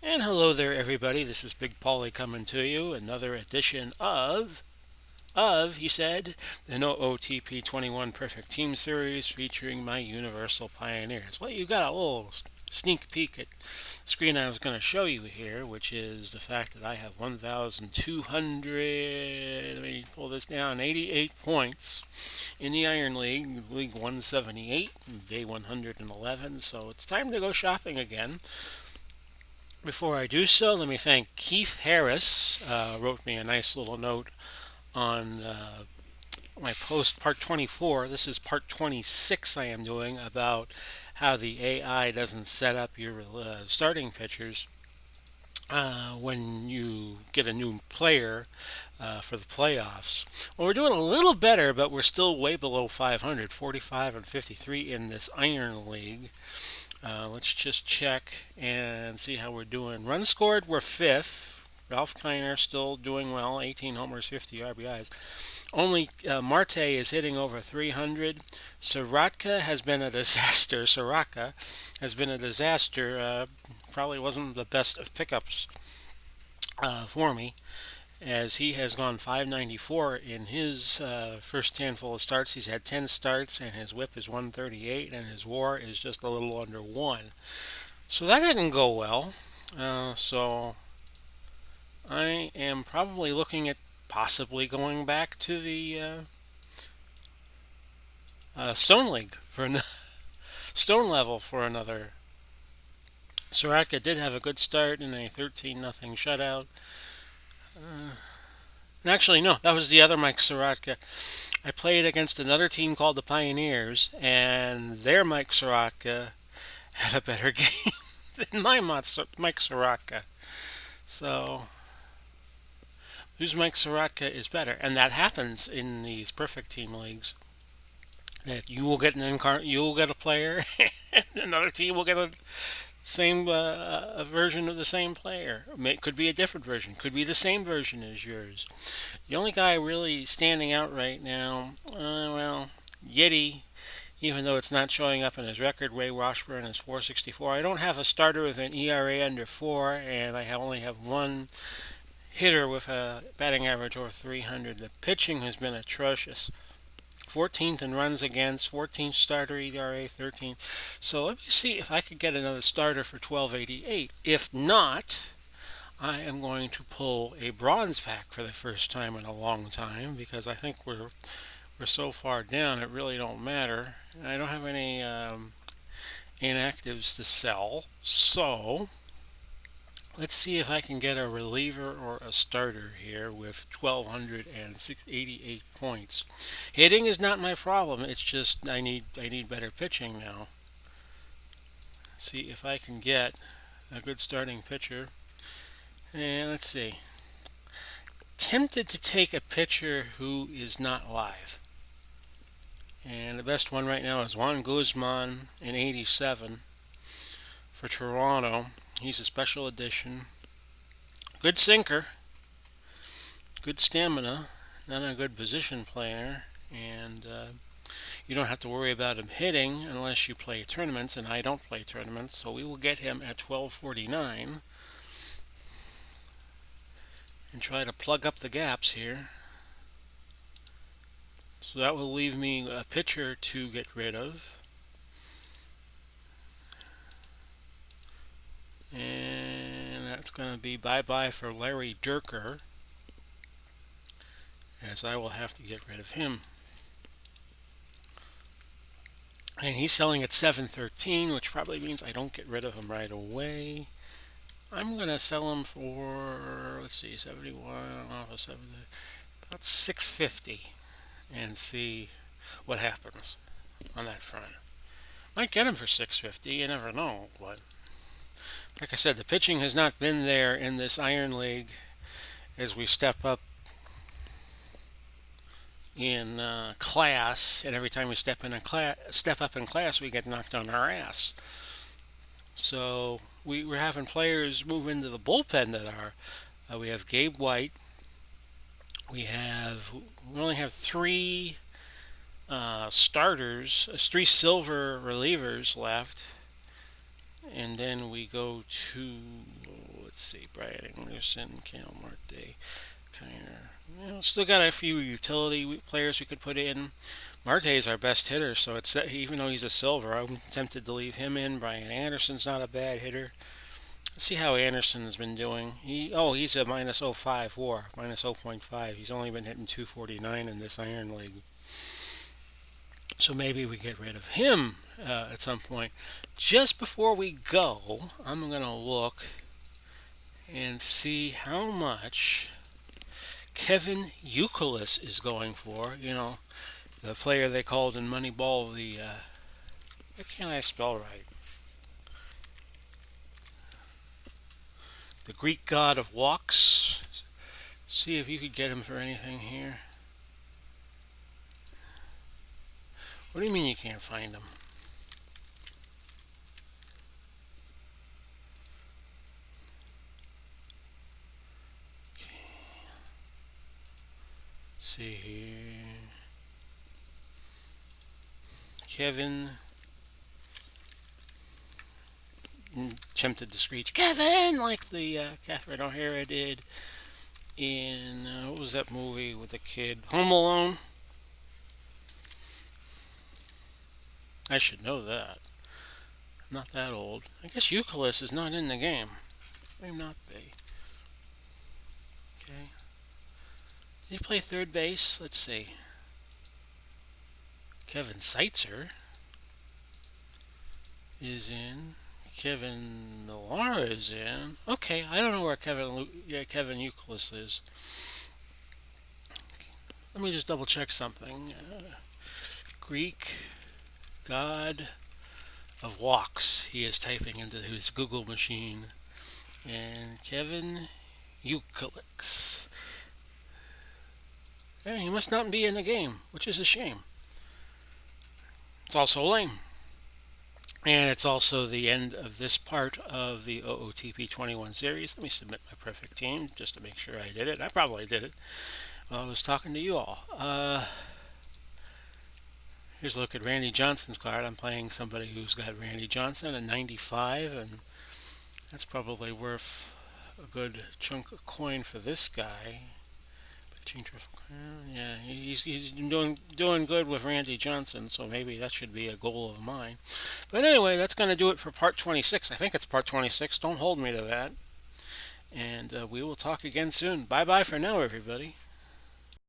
And hello there, everybody. This is Big Pauly coming to you. Another edition he said, the No OOTP 21 Perfect Team Series featuring my Universal Pioneers. Well, you got a little sneak peek at the screen I was going to show you here, which is the fact that I have 1,200, let me pull this down, 88 points in the Iron League, League 178, day 111. So it's time to go shopping again. Before I do so, let me thank Keith Harris. Wrote me a nice little note on my post, part 24. This is part 26 I am doing about how the AI doesn't set up your starting pitchers when you get a new player for the playoffs. Well, we're doing a little better, but we're still way below 500, 45 and 53 in this Iron League. Let's just check and see how we're doing. Runs scored, we're fifth. Ralph Kiner still doing well, 18 homers, 50 RBIs. Only Marte is hitting over 300. Soroka has been a disaster. Soraka has been a disaster. Probably wasn't the best of pickups for me, as he has gone 594 in his first handful of starts. He's had 10 starts, and his whip is 138, and his WAR is just a little under 1. So that didn't go well. So I am probably looking at possibly going back to the Stone League for Stone level for another. Soraka did have a good start in a 13-0 shutout. Actually, no, that was the other Mike Soroka. I played against another team called the Pioneers, and their Mike Soroka had a better game than my Mike Soroka. So, whose Mike Soroka is better? And that happens in these perfect team leagues. That you will get you will get a player, and another team will get a version of the same player. It could be a different version. Could be the same version as yours. The only guy really standing out right now, well, Yeti, even though it's not showing up in his record. Ray Washburn is 464. I don't have a starter with an ERA under 4, and I only have one hitter with a batting average over 300. The pitching has been atrocious. 14th in runs against, 14th starter ERA, 13th. So let me see if I could get another starter for 1288. If not, I am going to pull a bronze pack for the first time in a long time, because I think we're so far down it really don't matter. I don't have any inactives to sell, so let's see if I can get a reliever or a starter here with 1,288 points. Hitting is not my problem. It's just I need better pitching now. See if I can get a good starting pitcher. And let's see. Tempted to take a pitcher who is not live. And the best one right now is Juan Guzman in 87 for Toronto. He's a special edition. Good sinker. Good stamina. Not a good position player. And you don't have to worry about him hitting unless you play tournaments, and I don't play tournaments. So we will get him at 1249 and try to plug up the gaps here. So that will leave me a pitcher to get rid of. And that's going to be bye-bye for Larry Durker, as I will have to get rid of him. And he's selling at 713, which probably means I don't get rid of him right away. I'm going to sell him for, let's see, 71 off of 70, about 650, and see what happens on that front. Might get him for 650, you never know, but like I said, the pitching has not been there in this Iron League. As we step up in class, and every time we step up in class, we get knocked on our ass. So we're having players move into the bullpen that are. We have Gabe White. We only have three starters, three silver relievers left, and then we go to, let's see, Brian Anderson, Cale Marte, Kiner. Still got a few utility players we could put in. Marte is our best hitter, so it's even though he's a silver, I'm tempted to leave him in. Brian Anderson's not a bad hitter. Let's see how Anderson's been doing. He's a minus -0.5 WAR, minus -0.5. He's only been hitting 249 in this Iron League. So maybe we get rid of him at some point. Just before we go, I'm going to look and see how much Kevin Youkilis is going for. The player they called in Moneyball what can't I spell right? The Greek god of walks. See if you could get him for anything here. What do you mean you can't find him? Okay. See here. Kevin. Tempted to screech Kevin like the Catherine O'Hara did in what was that movie with the kid? Home Alone. I should know that. I'm not that old. I guess Youkilis is not in the game. May not be. Okay. Did he play third base? Let's see. Kevin Seitzer is in. Kevin Millar is in. Okay, I don't know where Kevin Youkilis is. Let me just double check something. Greek god of walks. He is typing into his Google machine. And Kevin Youkilis. Yeah, he must not be in the game, which is a shame. It's also lame. And it's also the end of this part of the OOTP 21 series. Let me submit my perfect team just to make sure I did it. I probably did it while I was talking to you all. Here's a look at Randy Johnson's card. I'm playing somebody who's got Randy Johnson at 95, and that's probably worth a good chunk of coin for this guy. Yeah, he's doing good with Randy Johnson, so maybe that should be a goal of mine. But anyway, that's going to do it for part 26. I think it's part 26. Don't hold me to that. And we will talk again soon. Bye-bye for now, everybody.